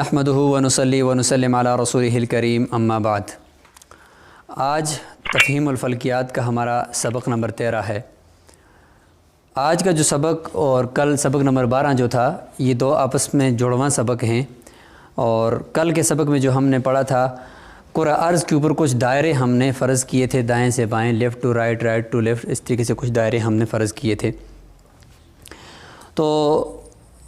नहमदुहु व नुसल्ली व नुसल्लिम अला रसूलिहिल करीम अम्मा बाद। आज तफ़हीमुल फ़ल्कियात का हमारा सबक नंबर 13 है। आज का जो सबक और कल सबक नंबर 12 जो था, ये दो आपस में जुड़वां सबक हैं। और कल के सबक में जो हमने पढ़ा था, कुरा अर्ज़ के ऊपर कुछ दायरे हमने फ़र्ज़ किए थे, दाएं से बाएं, left to right, right to left, इस तरीके से कुछ दायरे हमने फ़र्ज़ किए थे। तो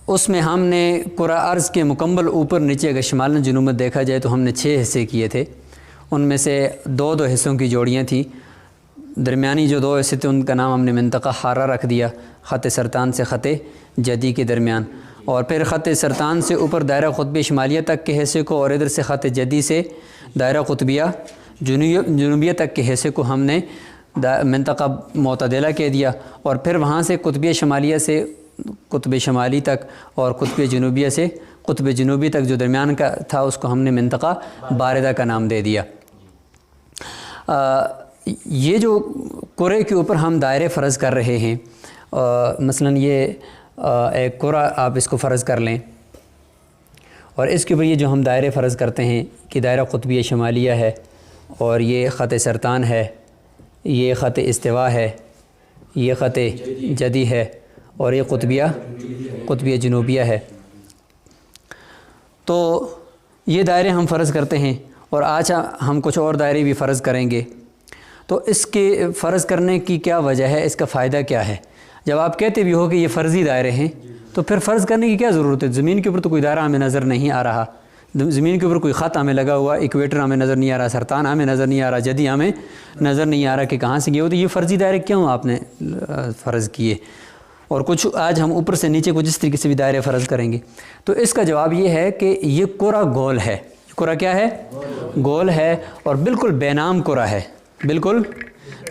उसमें हमने कुरा अर्ज़ के मुकम्मल ऊपर नीचे अगर शिमाल जनूब में देखा जाए तो हमने 6 हिस्से किए थे। उनमें से दो हिस्सों की जोड़ियाँ थी। दरमियानी जो 2 हिस्से थे उनका नाम हमने मंतक़ा हारा रख दिया, ख़त सरतान से ख़त जदी के दरमियान। और फिर ख़त सरतान से ऊपर दायरा क़ुतबी शुमालिया तक के हिस्से को, और इधर से ख़त जदी से दायरा क़ुतबिया जुनूबिया तक के हिस्से को हमने मंतक़ा मोतदिला कह दिया। और फिर वहाँ से क़ुतबी शुमालिया से क़ुतब शुमाली तक और क़ुतब जनूबिया से क़ुतब जनूबी तक जो दरमियान का था उसको हमने मंतक़ा बारिदा का नाम दे दिया। ये जो कुरे के ऊपर हम दायरे फ़र्ज़ कर रहे हैं, मसलन ये एक कुरा आप इसको फ़र्ज़ कर लें, और इसके ऊपर ये जो हम दायरे फ़र्ज़ करते हैं कि दायरा क़ुतबी शुमालिया है, और ये ख़त सरतान है, ये ख़त इस्तिवा है, ये ख़त जदी है, और ये क़ुतबिया जनूबिया है। तो ये दायरे हम फ़र्ज़ करते हैं, और आज हम कुछ और दायरे भी फ़र्ज़ करेंगे। तो इसके फ़र्ज़ करने की क्या वजह है, इसका फ़ायदा क्या है? जब आप कहते भी हो कि ये फ़र्ज़ी दायरे हैं, तो फिर फ़र्ज़ करने की क्या ज़रूरत है? ज़मीन के ऊपर तो कोई दायरा हमें नज़र नहीं आ रहा, ज़मीन के ऊपर कोई ख़त हमें लगा हुआ, इक्वेटर हमें नज़र नहीं आ रहा, सरतान हमें नज़र नहीं आ रहा, जदी हमें नज़र नहीं आ रहा कि कहाँ से गए हो। तो ये फ़र्ज़ी दायरे क्यों आपने फ़र्ज़ किए? और कुछ आज हम ऊपर से नीचे कुछ इस तरीके से भी दायरे फ़र्ज़ करेंगे। तो इसका जवाब ये है कि ये कुरा गोल है। कुरा क्या है? गोल है, और बिल्कुल बेनाम कुरा है, बिल्कुल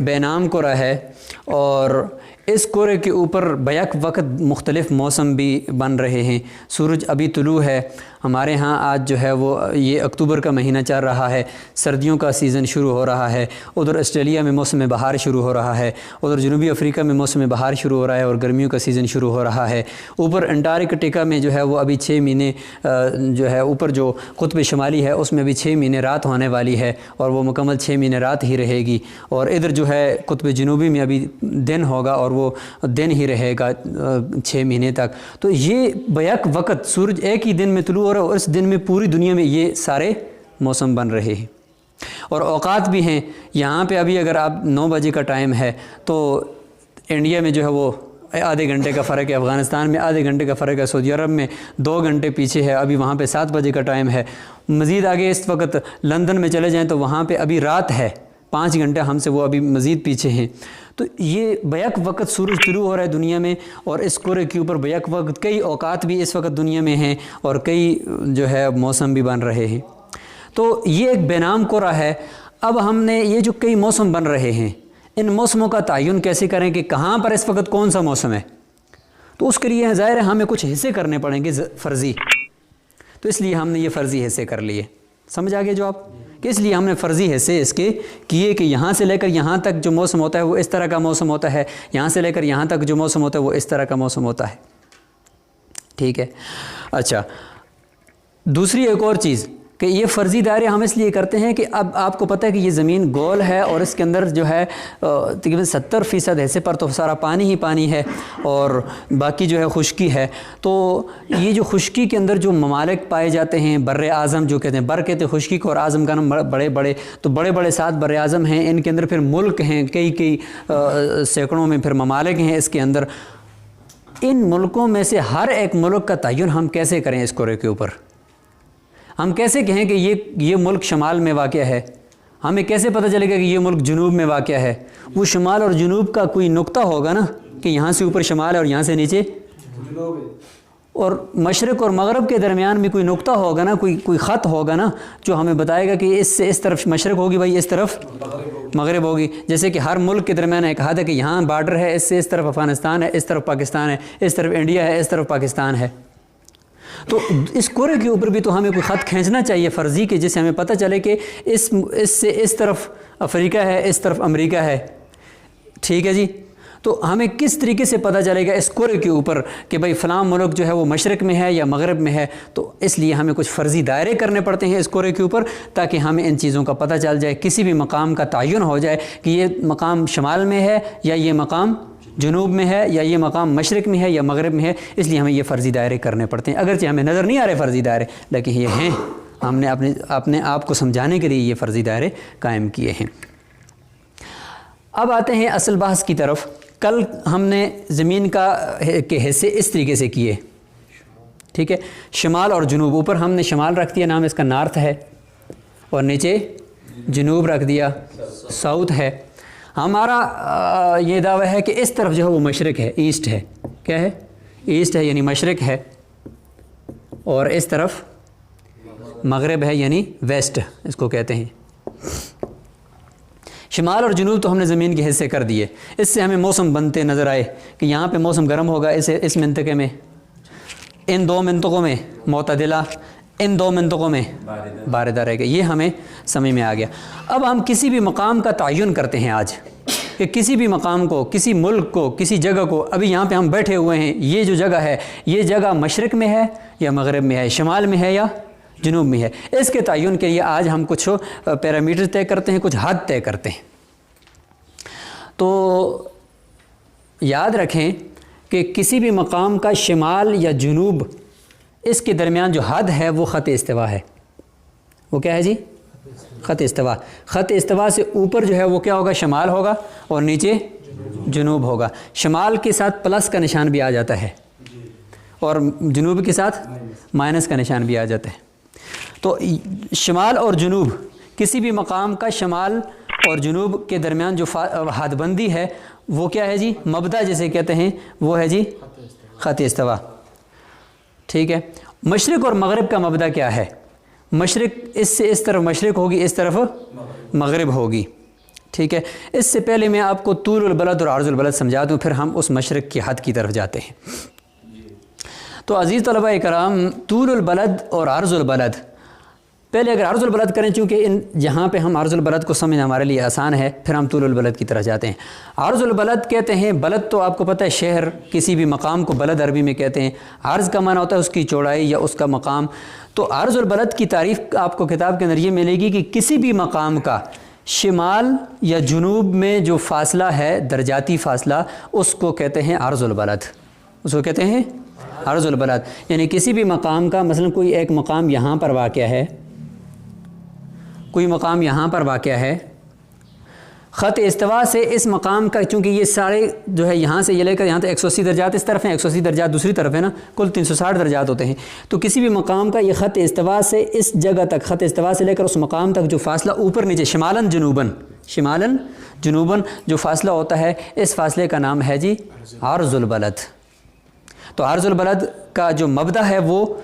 बेनाम कुरा है। और इस कुरे के ऊपर बैक वक्त मुख्तलिफ़ मौसम भी बन रहे हैं। सूरज अभी तुलू है हमारे यहाँ, आज जो है वो ये अक्टूबर का महीना चल रहा है, सर्दियों का सीज़न शुरू हो रहा है। उधर ऑस्ट्रेलिया में मौसम बहार शुरू हो रहा है, उधर जनूबी अफ्रीका में मौसम बहार शुरू हो रहा है और गर्मियों का सीज़न शुरू हो रहा है। ऊपर अंटार्कटिका में जो है वो अभी 6 महीने जो है, ऊपर जो क़ुतब शुमाली है उसमें भी 6 महीने रात होने वाली है, और वो मुकम्मल 6 महीने रात ही रहेगी। और इधर जो है क़ुतब जनूबी में अभी दिन होगा, और वो दिन ही रहेगा 6 महीने तक। तो ये बैक वक्त सूरज एक ही दिन में तुलू हो रहा है, और इस दिन में पूरी दुनिया में ये सारे मौसम बन रहे हैं। और औकात भी हैं। यहाँ पे अभी अगर आप 9 बजे का टाइम है, तो इंडिया में जो है वो आधे घंटे का फ़र्क है, अफ़गानिस्तान में आधे घंटे का फ़र्क है, सऊदी अरब में 2 घंटे पीछे है, अभी वहाँ पे 7 बजे का टाइम है। मज़ीद आगे इस वक्त लंदन में चले जाएँ तो वहाँ पे अभी रात है, 5 घंटे हमसे वो अभी मज़ीद पीछे हैं। तो ये बैक वक्त सूरज तुलू हो रहा है दुनिया में, और इस कुरे के ऊपर बैक वक्त कई औकात भी इस वक्त दुनिया में हैं, और कई जो है मौसम भी बन रहे हैं। तो ये एक बेनाम कुरा है। अब हमने ये जो कई मौसम बन रहे हैं, इन मौसमों का तयन कैसे करें कि कहाँ पर इस वक्त कौन सा मौसम है? तो उसके लिए ज़ाहिर है हमें कुछ हिस्से करने पड़ेंगे फ़र्ज़ी। तो इसलिए हमने ये फ़र्ज़ी हिस्से कर लिए। समझ आ गया जो आप कि इसलिए हमने फ़र्ज़ी हिस्से इसके किए कि यहाँ से लेकर यहाँ तक जो मौसम होता है वो इस तरह का मौसम होता है, यहाँ से लेकर यहाँ तक जो मौसम होता है वो इस तरह का मौसम होता है। ठीक है। अच्छा, दूसरी एक और चीज़ कि ये फ़र्ज़ी दायरे हम इसलिए करते हैं कि अब आपको पता है कि ये ज़मीन गोल है, और इसके अंदर जो है तकरीबन 70% हिस्से पर तो सारा पानी ही पानी है, और बाकी जो है खुश्की है। तो ये जो खुश्की के अंदर जो ममालिक पाए जाते हैं, बर्र आज़म जो कहते हैं, बर कहते हैं खुश्की को, और आज़म का नाम बड़े बड़े, तो बड़े बड़े 7 बर्र आज़म हैं। इनके अंदर फिर मुल्क हैं, कई सैकड़ों में फिर ममालिक हैं इसके अंदर। इन मुल्कों में से हर एक मुल्क का तयन हम कैसे करें? इस कुरे के ऊपर हम कैसे कहें कि ये मुल्क शमाल में वाक़या है? हमें कैसे पता चलेगा कि ये मुल्क जुनूब में वाक़या है? वो शमाल और जुनूब का कोई नुक्ता होगा ना, कि यहाँ से ऊपर शमाल है और यहाँ से नीचे जुनूब है, और मशरक़ और मगरब के दरमियान भी कोई नुक्ता होगा ना, कोई ख़त होगा ना जो हमें बताएगा कि इससे इस तरफ मशरक़ होगी भाई, इस तरफ मगरब होगी। जैसे कि हर मुल्क के दरमियान एक हद है कि यहाँ बार्डर है, इससे इस तरफ अफ़गानिस्तान है, इस तरफ पाकिस्तान है, इस तरफ इंडिया है, इस तरफ पाकिस्तान है। तो इस कुरे के ऊपर भी तो हमें कोई ख़त खींचना चाहिए फ़र्ज़ी के, जिससे हमें पता चले कि इससे इस तरफ अफ्रीका है, इस तरफ अमेरिका है। ठीक है जी। तो हमें किस तरीके से पता चलेगा इस कुरे के ऊपर कि भाई फ़लाँ मुल्क जो है वो मशरक़ में है या मगरब में है? तो इसलिए हमें कुछ फ़र्ज़ी दायरे करने पड़ते हैं इस कुरे के ऊपर, ताकि हमें इन चीज़ों का पता चल जाए, किसी भी मकाम का तयन हो जाए कि ये मकाम शमाल में है या ये मकाम जनूब में है या ये मकाम मशरक़ में है या मगरब में है। इसलिए हमें ये फ़र्ज़ी दायरे करने पड़ते हैं, अगरचे हमें नज़र नहीं आ रहे फ़र्ज़ी दायरे, लेकिन ये हैं, हमने अपने आप को समझाने के लिए ये फ़र्ज़ी दायरे कायम किए हैं। अब आते हैं असल बहस की तरफ। कल हमने ज़मीन के हिस्से इस तरीके से किए, ठीक है, शमाल और जनूब। ऊपर हमने शमाल रख दिया, नाम इसका नॉर्थ है, और नीचे जनूब रख दिया, साउथ है। हमारा ये दावा है कि इस तरफ जो है वो मशरक़ है, ईस्ट है। क्या है? ईस्ट है, यानी मशरक़ है, और इस तरफ मगरब है, यानी वेस्ट इसको कहते हैं। शिमाल और जनूब तो हमने ज़मीन के हिस्से कर दिए। इससे हमें मौसम बनते नज़र आए कि यहाँ पे मौसम गर्म होगा इस मंतके में, इन 2 मंतकों में मोतदिला, इन 2 मंतकों में बारिदा रहेगा। ये हमें समझ में आ गया। अब हम किसी भी मकाम का तयन करते हैं आज, कि किसी भी मकाम को, किसी मुल्क को, किसी जगह को, अभी यहाँ पे हम बैठे हुए हैं, ये जो जगह है, ये जगह मशरक़ में है या मगरब में है, शमाल में है या जनूब में है। इसके तयन के लिए आज हम कुछ पैरामीटर तय करते हैं, कुछ हद तय करते हैं। तो याद रखें कि किसी भी मकाम का शमाल या जनूब, इसके दरमियान जो हद है वो ख़त इस्तिवा है। वो क्या है जी? ख़त इस्तिवा। ख़त इस्तिवा से ऊपर जो है वो क्या होगा? शमाल होगा, और नीचे जनूब होगा। शमाल के साथ प्लस का निशान भी आ जाता है, और जनूब के साथ माइनस का निशान भी आ जाता है। तो शमाल और जनूब, किसी भी मकाम का शमाल और जनूब के दरमियान जो हदबंदी है वो क्या है जी? मबदा जिसे कहते हैं, वो है जी ख़त इस्तिवा। ठीक है। मशरिक़ और मगरिब का मबदा क्या है? मशरिक़ इससे इस तरफ मशरिक़ होगी, इस तरफ मगरिब होगी। ठीक है। इससे पहले मैं आपको तूलुल बलद और अर्जुल बलद समझा दूँ, फिर हम उस मशरिक़ की हद की तरफ जाते हैं। तो अज़ीज़ तलबा कराम, तूलुल बलद और अर्जुल बलद, पहले अगर अर्जुल बलद करें, चूँकि इन यहाँ पे हम अर्जुल बलद को समझना हमारे लिए आसान है, फिर हम तूलुल बलद की तरफ जाते हैं। अर्जुल बलद कहते हैं, बलद तो आपको पता है शहर, किसी भी मकाम को बलद अरबी में कहते हैं। अर्ज़ का माना होता है उसकी चौड़ाई या उसका मकाम। तो अर्जुल बलद की तारीफ़ आपको किताब के अंदर ये मिलेगी कि किसी भी मकाम का शिमाल या जुनूब में जो फ़ासला है, दरजाती फ़ासला, उसको कहते हैं अर्जुल बलद। उसको कहते हैं अर्जुल बलद। यानी किसी भी मकाम का, मसलन कोई एक मकाम यहाँ पर वाक़या है, कोई मकाम यहाँ पर वाक़या है, ख़त इस्तिवा से इस मकाम का, चूँकि ये सारे जो है यहाँ से ये लेकर यहाँ तक 180 दर्जात इस तरफ हैं, 180 दर्जात दूसरी तरफ है ना, कुल 360 दर्जात होते हैं। तो किसी भी मकाम का ये ख़त इस्तिवा से इस जगह तक, ख़त इस्तिवा से लेकर उस मकाम तक जो फ़ासला ऊपर नीचे शिमालन जुनूबन जो फ़ासला होता है, इस फ़ासले का नाम है जी अर्जुल बलद। तो अर्जुल बलद का जो मबदा है वो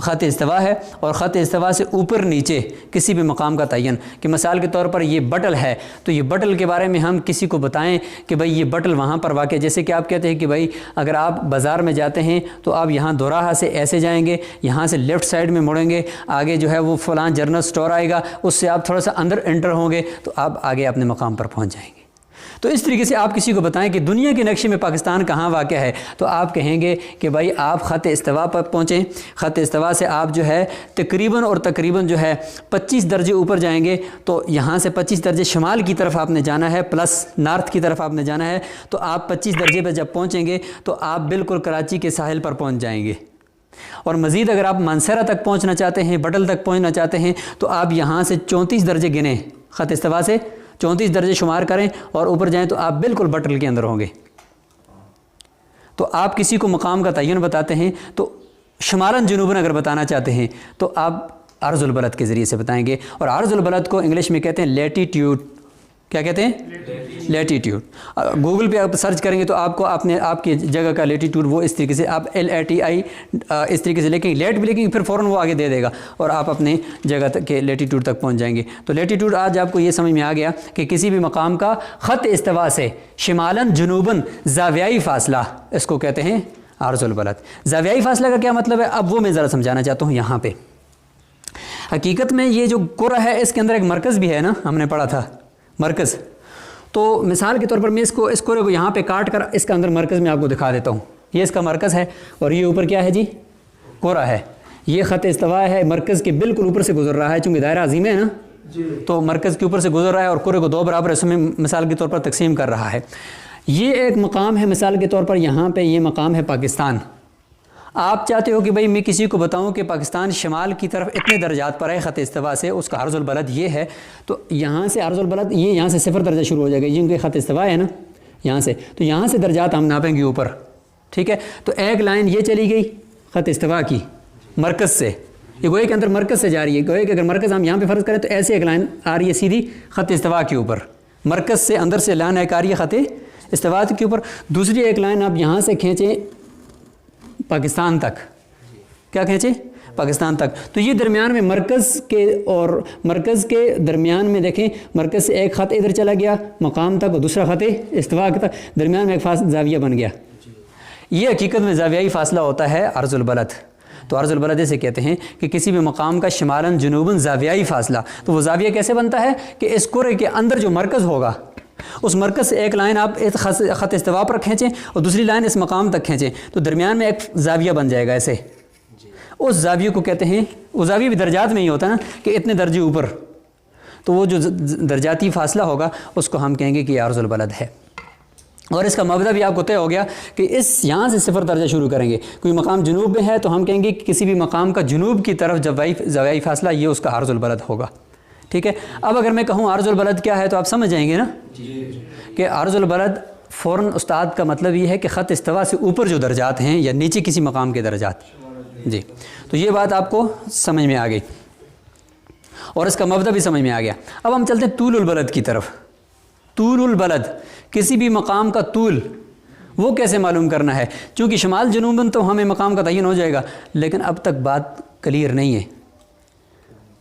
ख़त इस्तिवा है, और ख़त इस्तिवा से ऊपर नीचे किसी भी मकाम का तयन, कि मिसाल के तौर पर ये बटल है, तो ये बटल के बारे में हम किसी को बताएं कि भाई ये बटल वहाँ पर वाक़ है। जैसे कि आप कहते हैं कि भाई अगर आप बाज़ार में जाते हैं तो आप यहाँ दोराहा से ऐसे जाएंगे, यहाँ से लेफ़्ट साइड में मुड़ेंगे, आगे जो है वो फ़लाँ जनरल स्टोर आएगा, उससे आप थोड़ा सा अंदर एंटर होंगे तो आप आगे अपने मकाम पर पहुँच जाएंगे। तो इस तरीके से आप किसी को बताएं कि दुनिया के नक्शे में पाकिस्तान कहाँ वाक़या है, तो आप कहेंगे कि भाई आप ख़त इस्तिवा पर पहुँचें। ख़त इस्तिवा से आप जो है तकरीबन जो है 25 दर्जे ऊपर जाएंगे, तो यहाँ से 25 दर्जे शमाल की तरफ आपने जाना है, प्लस नॉर्थ की तरफ आपने जाना है। तो आप 25 दर्जे पर जब पहुँचेंगे तो आप बिल्कुल कराची के साहिल पर पहुँच जाएंगे। और मज़ीद अगर आप मानसरा तक पहुँचना चाहते हैं, बटल तक पहुँचना चाहते हैं, तो आप यहाँ से 34 दर्जे गिने, ख़त इस्तिवा से 34 दर्जे शुमार करें और ऊपर जाएं तो आप बिल्कुल बटल के अंदर होंगे। तो आप किसी को मकाम का तयन बताते हैं, तो शमालन जुनूबन अगर बताना चाहते हैं तो आप अर्जुल बलद के ज़रिए से बताएंगे। और अर्जुल बलद को इंग्लिश में कहते हैं लेटीट्यूड। क्या कहते हैं? लेटीट्यूड। गूगल पे आप सर्च करेंगे तो आपको आपकी जगह का लेटीट्यूड वो इस तरीके से आप LATI इस तरीके से लेकिन लेट भी लेकिन फिर फ़ौरन वो आगे दे देगा और आप अपने जगह तक के लेटीट्यूड तक पहुंच जाएंगे। तो लेटीट्यूड आज आपको ये समझ में आ गया कि किसी भी मकाम का ख़त इस्तिवा से शिमालन जुनूबन ज़ावियाई फ़ासला, इसको कहते हैं अर्जुल बलद। ज़ावियाई फ़ासला का क्या मतलब है, अब वो मैं ज़रा समझाना चाहता हूँ। यहाँ पर हकीकत में ये जो कुरा है इसके अंदर एक मरकज़ भी है ना, हमने पढ़ा था मरकज़। तो मिसाल के तौर पर मैं इस कोरे को यहाँ पे काट कर इसका अंदर मरकज़ में आपको दिखा देता हूँ। ये इसका मरकज़ है और ये ऊपर क्या है जी, कोरा है। ये ख़त इस्तिवा है, मरकज़ के बिल्कुल ऊपर से गुजर रहा है, चूँकि दायरा अज़ीम है ना, तो मरकज़ के ऊपर से गुजर रहा है और कोरे को दो बराबर हिस्सों में मिसाल के तौर पर तकसीम कर रहा है। ये एक मकाम है, मिसाल के तौर पर यहाँ पे ये मकाम है पाकिस्तान। आप चाहते हो कि भाई मैं किसी को बताऊं कि पाकिस्तान शिमाल की तरफ इतने दर्जात पर है ख़त इस्तिवा से, उसका अर्ज़ुल बलद ये है, तो यहाँ से अर्ज़ुल बलद ये यहाँ से 0 दर्जा शुरू हो जाएगा, क्योंकि ख़त इस्तिवा है ना यहाँ से, तो यहाँ से दर्जात हम नापेंगे ऊपर, ठीक है। तो एक लाइन ये चली गई ख़त इस्तिवा की मरकज़ से, ये गोए के अंदर मरकज़ से जा रही है। गोए कि अगर मरकज़ हम यहाँ पे फ़र्ज़ करें तो ऐसे एक लाइन आ रही है सीधी ख़त इस्तिवा के ऊपर, मरकज़ से अंदर से लाइन एक आ रही है ख़त इस्तिवा के ऊपर। दूसरी एक लाइन आप यहाँ से खींचें पाकिस्तान तक, क्या खींचे, पाकिस्तान तक। तो ये दरमियान में मरकज़ के और मरकज़ के दरमियान में देखें, मरकज़ से एक ख़त इधर चला गया मकाम तक और दूसरा ख़त इस्तिवा तक, दरमियान में एक ज़ाविया बन गया। ये हकीकत में ज़ावियाई फ़ासला होता है अर्ज़ुल बलद। तो अर्ज़ुल बलद इसे कहते हैं कि किसी भी मकाम का शिमालन जुनूबन ज़ावियाई फ़ासला। तो वो ज़ाविया कैसे बनता है कि इस कुरे के अंदर जो मरकज़ होगा, उस मरकज़ से एक लाइन आप इस ख़त इस्तिवा पर खींचें और दूसरी लाइन इस मकाम तक खींचें, तो दरमियान में एक ज़ाविया बन जाएगा ऐसे। उस ज़ाविये को कहते हैं, वो ज़ाविया भी दर्जात में ही होता है ना कि इतने दर्जे ऊपर, तो वो जो दर्जाती फ़ासला होगा उसको हम कहेंगे कि अर्ज़ुल बलद है। और इसका मबदा भी आपको तय हो गया कि इस यहाँ से 0 दर्जा शुरू करेंगे। कोई मकाम जुनूब में है तो हम कहेंगे कि किसी भी मकाम का जुनूब की तरफ ज़ावियाई फ़ासला ये उसका अर्ज़ुल बलद होगा, ठीक है। अब अगर मैं कहूँ अर्ज़ुल बलद क्या है तो आप समझ जाएंगे ना कि अर्ज़ुल बलद फ़ौरन उस्ताद का मतलब ये है कि ख़त इस्तिवा से ऊपर जो दर्जात हैं या नीचे किसी मकाम के दर्जात, जी। तो ये बात आपको समझ में आ गई और इसका मबदा भी समझ में आ गया। अब हम चलते हैं तूलुल बलद की तरफ। तूलुल बलद, किसी भी मकाम का तूल वो कैसे मालूम करना है, चूँकि शुमाल जनूबन तो हमें मकाम का तयन हो जाएगा, लेकिन अब तक बात क्लियर नहीं है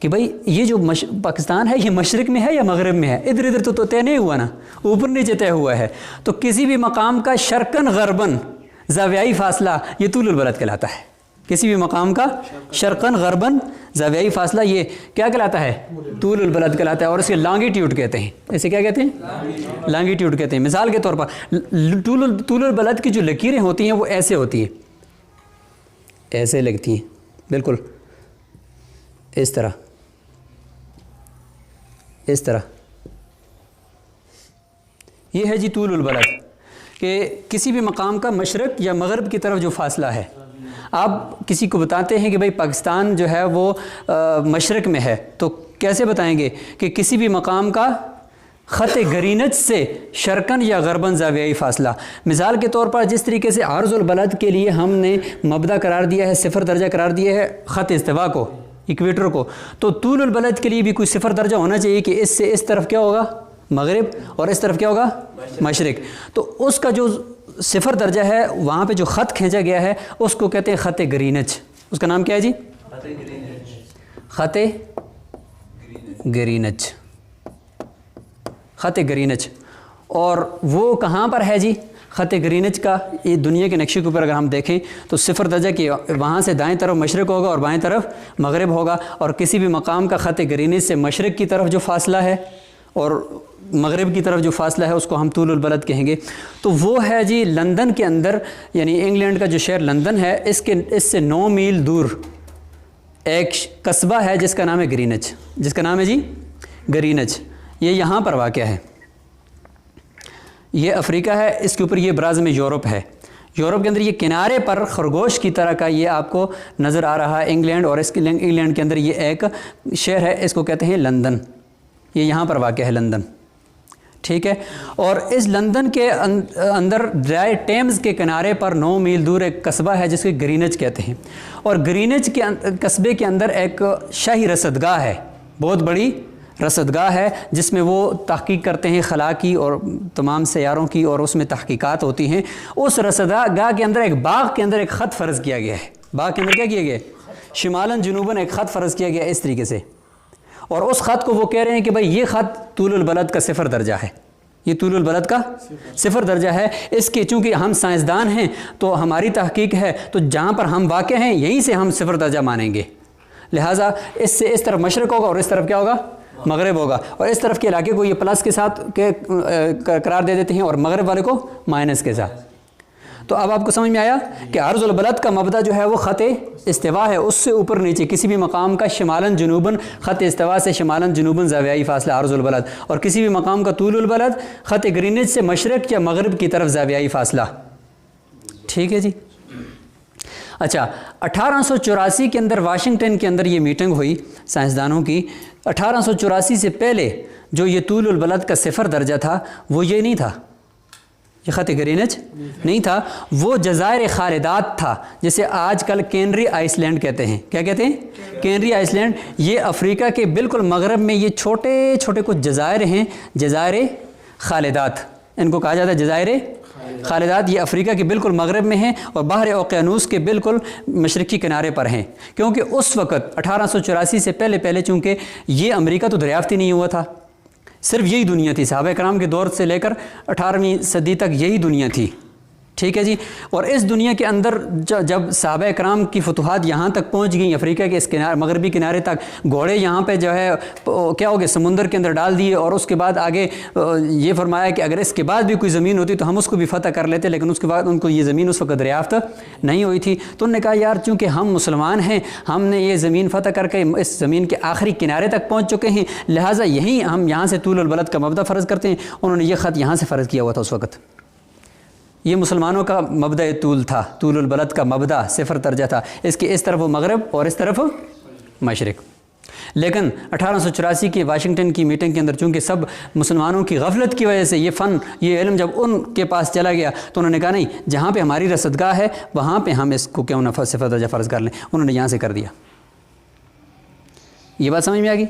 कि भाई ये जो पाकिस्तान है ये मशरिक में है या मगरब में है। इधर इधर तो तय नहीं हुआ ना, ऊपर नीचे तय हुआ है। तो किसी भी मकाम का शर्कन गरबन ज़ावियाई फ़ासला ये तूलुल बलद कहलाता है। किसी भी मकाम का शर्कन गरबन ज़ावियाई फ़ासला ये क्या कहलाता है, तूलुल बलद कहलाता है। और इसके लॉन्गिट्यूड कहते हैं, इसे क्या कहते हैं, लॉन्गिट्यूड कहते हैं। मिसाल के तौर पर तूलुल बलद की जो लकीरें होती हैं वो ऐसे होती हैं, ऐसे लगती हैं बिल्कुल इस तरह, इस तरह। ये है जी तूलुल बलद कि किसी भी मकाम का मशरक़ या मगरब की तरफ जो फ़ासला है। आप किसी को बताते हैं कि भाई पाकिस्तान जो है वो मशरक़ में है, तो कैसे बताएंगे कि किसी भी मकाम का ख़त गरीनज से शर्कन या गरबन ज़ावियाई फ़ासला। मिसाल के तौर पर जिस तरीके से अर्ज़ुल बलद के लिए हमने मबदा करार दिया है, 0 दर्जा करार दिया है ख़त इस्तिवा को, इक्वेटर को, तो तूलुल बलद के लिए भी कोई 0 दर्जा होना चाहिए कि इससे इस तरफ क्या होगा मगरिब और इस तरफ क्या होगा मशरिक। तो उसका जो 0 दर्जा है वहाँ पे जो ख़त खींचा गया है उसको कहते हैं ख़त गरीनज। उसका नाम क्या है जी, ख़त गरीनज, ख़त गरीनज। और वो कहाँ पर है जी, ख़त गरीनज का ये दुनिया के नक्शे के ऊपर अगर हम देखें तो 0 दर्जा की वहाँ से दाएं तरफ मशरिक़ होगा और बाएं तरफ मगरिब होगा। और किसी भी मकाम का ख़त गरीनज से मशरिक़ की तरफ जो फ़ासला है और मगरिब की तरफ जो फ़ासला है उसको हम तूलुल बलद कहेंगे। तो वो है जी लंदन के अंदर, यानी इंग्लैंड का जो शहर लंदन है इससे 9 मील दूर एक कस्बा है जिसका नाम है ग्रीनच, जिसका नाम है जी ग्रीनच। ये यहाँ पर वाक़या है, ये अफ्रीका है, इसके ऊपर ये ब्राज़ में यूरोप है। यूरोप के अंदर ये किनारे पर खरगोश की तरह का ये आपको नज़र आ रहा है इंग्लैंड, और इसके इंग्लैंड के अंदर ये एक शहर है, इसको कहते हैं लंदन। ये यहाँ पर वाक़या है लंदन, ठीक है। और इस लंदन के अंदर ड्राई टेम्स के किनारे पर 9 मील दूर एक कस्बा है जिसके ग्रीनच कहते हैं। और ग्रीनच के कस्बे के अंदर एक शाही रसदगाह है, बहुत बड़ी रसदगाह है, जिसमें वो तहकीक करते हैं खला की और तमाम सैयारों की, और उसमें तहकीकात होती हैं। उस रसदगाह के अंदर एक बाग के अंदर एक ख़त फ़र्ज़ किया गया है। बाग के अंदर क्या किया गया, शिमालन जुनूबन एक ख़त फ़र्ज़ किया गया इस तरीके से। और उस ख़त को वो कह रहे हैं कि भाई ये ख़त तूलुल बलद का 0 दर्जा है, ये तूलुल बलद का 0 दर्जा है। इसके चूँकि हम साइंसदान हैं तो हमारी तहकीक है, तो जहाँ पर हम वाक़ हैं यहीं से हम 0 दर्जा मानेंगे। लिहाजा इससे इस तरफ मशरिक़ होगा और इस तरफ क्या होगा मगरब होगा, और इस तरफ के इलाके को ये प्लस के साथ करार दे देते हैं और मगरब वाले को माइनस के साथ। तो अब आपको समझ में आया कि अर्ज़ुल बलद का मबदा जो है वो ख़त इस्तिवा है, उससे ऊपर नीचे किसी भी मकाम का शिमालन जुनूबन, ख़त इस्तिवा से शिमालन जुनूबन ज़ावियाई फ़ासला अर्ज़ुल बलद, और किसी भी मकाम का तूलुल बलद ख़त ग्रीनिज से मशरक़ या मगरब की तरफ ज़ावियाई फ़ासला। ठीक है जी। अच्छा, 1884 के अंदर वाशिंगटन के अंदर ये मीटिंग हुई साइंसदानों की। 1884 से पहले जो ये तूलुल बलद का सिफर दर्जा था वो ये नहीं था, ये ख़त ग्रीनिज नहीं था, वो जज़ायर खालिदात था, जिसे आजकल कैनरी आइसलैंड कहते हैं। क्या कहते हैं? Canary Iceland. ये अफ्रीका के बिल्कुल मगरब में ये छोटे छोटे कुछ जज़ायर हैं, जज़ायर खालिदात इनको कहा जाता है, जज़ायर खालिदात। ये अफ्रीका के बिल्कुल मगरब में हैं और बाहर ओक़यानूस के बिल्कुल मशरक़ी किनारे पर हैं, क्योंकि उस वक़्त 1884 से पहले पहले चूँकि ये अमेरिका तो दरियाफ़्त ही नहीं हुआ था, सिर्फ यही दुनिया थी। सहाबा कराम के दौर से लेकर 18वीं सदी तक यही दुनिया थी। ठीक है जी। और इस दुनिया के अंदर जब सहाबा कराम की फतूहात यहाँ तक पहुँच गई, अफ्रीका के इस किनारे मगरबी किनारे तक, घोड़े यहाँ पे जो है क्या हो गए, समुंदर के अंदर डाल दिए, और उसके बाद आगे ये फरमाया कि अगर इसके बाद भी कोई ज़मीन होती तो हम उसको भी फ़तह कर लेते, लेकिन उसके बाद उनको ये ज़मीन उस वक्त दरियाफ़्त नहीं हुई थी। तो उन्होंने कहा यार चूँकि हम मुसलमान हैं, हमने ये ज़मीन फ़तह करके इस ज़मीन के आखिरी किनारे तक पहुँच चुके हैं, लिहाजा यहीं हम यहाँ से तूलुल बलद का मबदा फ़र्ज़ करते हैं। उन्होंने ये ख़त यहाँ से फ़र्ज़ किया हुआ था उस वक़्त। ये मुसलमानों का मबदा तूल था, तूलुल बलद का मबदा सिफर दर्जा था, इसके इस तरफ मगरब और इस तरफ मशरिक़। लेकिन 1884 की वाशिंगटन की मीटिंग के अंदर चूँकि सब मुसलमानों की गफलत की वजह से ये फ़न, ये इल्म जब उनके पास चला गया तो उन्होंने कहा नहीं, जहाँ पे हमारी रसदगाह है वहाँ पे हम इसको क्यों ना सिफर दर्जा फ़र्ज़ कर लें। उन्होंने यहाँ से कर दिया। ये बात समझ में आ गई।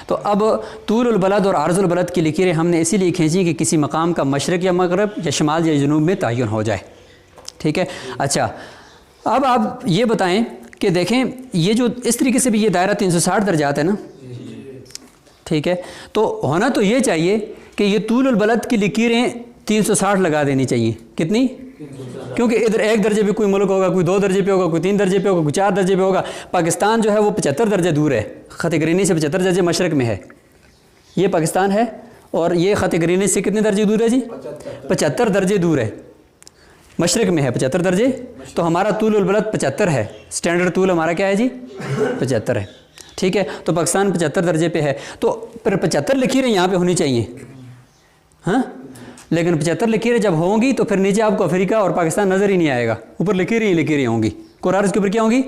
तो अब तूलुल बलद और अर्ज़ुल बलद की लकीरें हमने इसीलिए खींची कि किसी मकाम का मशरक़ या मगरब या शमाल या जनूब में तयन हो जाए। ठीक है। अच्छा, अब आप ये बताएं कि देखें ये जो इस तरीके से भी ये दायरा 360 दर्जात है ना, ठीक है, तो होना तो ये चाहिए कि ये तूलुल बलद की लकीरें 360 लगा देनी चाहिए। कितनी? क्योंकि इधर 1 दर्जे पे कोई मुल्क होगा, कोई 2 दर्जे पे होगा, कोई 3 दर्जे पे होगा, कोई 4 दर्जे पे होगा। पाकिस्तान जो है वो 75 दर्जे दूर है, ख़त ग्रीनी से 75 दर्जे मशरक़ में है। ये पाकिस्तान है और ये ख़त ग्रीनी से कितने दर्जे दूर है जी? 75 दर्जे दूर है, मशरक़ में है 75 दर्जे। तो हमारा तूलुल बलद 75 है, स्टैंडर्ड तूल हमारा क्या है जी? 75 है। ठीक है, तो पाकिस्तान 75 दर्जे पे है, तो फिर 75 लकीरें यहाँ पे होनी चाहिए। हाँ, लेकिन 75 लकीरें जब होंगी तो फिर नीचे आपको अफ्रीका और पाकिस्तान नज़र ही नहीं आएगा, ऊपर लकीरें ही लकीरें होंगी। कुरार्स के ऊपर क्या होंगी?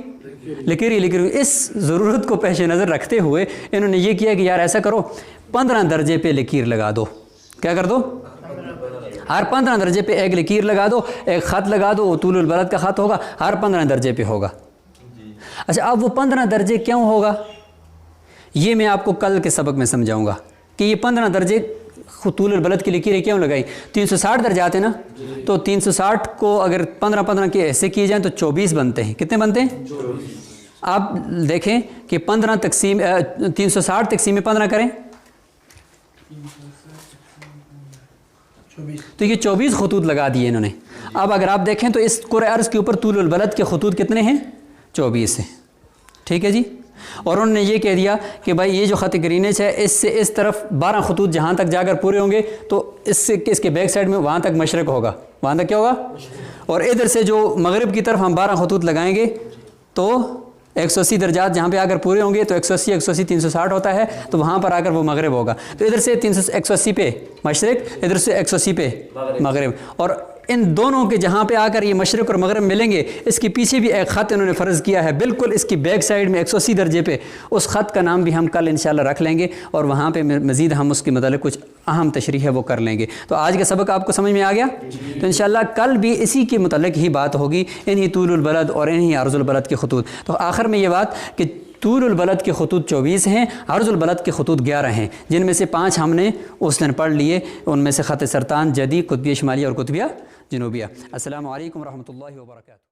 लकीरें ही लकीरें। इस ज़रूरत को पेश नज़र रखते हुए इन्होंने ये किया कि यार ऐसा करो 15 दर्जे पे लकीर लगा दो। क्या कर दो? हर 15 दर्जे पे एक लकीर लगा दो, एक ख़त लगा दो, तूलुल बलद का ख़त होगा, हर 15 दर्जे पे होगा। अच्छा, अब वो 15 दर्जे क्यों होगा ये मैं आपको कल के सबक में समझाऊँगा कि ये 15 दर्जे तूलुल बलद की लकीरें क्यों लगाई। 360 दर्जात है ना, तो 360 को अगर 15-15 के ऐसे किए जाएँ तो 24 बनते हैं। कितने बनते हैं? 24। आप देखें कि 15 तकसीम 360 तकसीम 15 करें तो ये 24 खतूत लगा दिए इन्होंने। अब अगर आप देखें तो इस कुरे अर्ज़ के ऊपर तूलुल बलद के खतूत कितने हैं? 24 हैं। ठीक है जी। और उन्होंने ये कह दिया कि भाई ये जो ख़त ग्रीनेज है इससे इस तरफ 12 खतूत जहाँ तक जाकर पूरे होंगे तो इससे इसके बैक साइड में वहाँ तक मशरक़ होगा, वहाँ तक क्या होगा, और इधर से जो मगरिब की तरफ हम 12 खतूत लगाएंगे तो 180 दर्जात जहाँ पे आकर पूरे होंगे तो 180 360 होता है, तो वहाँ पर आकर वो मगरिब होगा। तो इधर से 180 पे मशरक़, इधर से 180 पे मगरिब, और इन दोनों के जहाँ पे आकर ये मशरक़ और मगरिब मिलेंगे इसके पीछे भी एक ख़त इन्होंने फ़र्ज़ किया है, बिल्कुल इसकी बैक साइड में 180 दर्जे पे। उस ख़त का नाम भी हम कल इंशाल्लाह रख लेंगे और वहाँ पे मज़ीद हम उसके मतलब कुछ अहम तशरीह है वो कर लेंगे। तो आज का सबक आपको समझ में आ गया। तो इंशाल्लाह कल भी इसी के मतलब ही बात होगी, इन्हीं तूलुल बलद और इन्हीं अर्ज़ुल बलद के खतूत। तो आखिर में ये बात कि तूलुल बलद के खतूत 24 हैं, अर्ज़ुल बलद के खतूत 11 हैं, जिनमें से 5 हमने उस दिन पढ़ लिए। उनमें से ख़त सरतान, जदी, कुतुबिया शुमालिया और कुतुबिया जनूबिया। अस्सलामु अलैकुम रहमतुल्लाहि व बरकातुहू।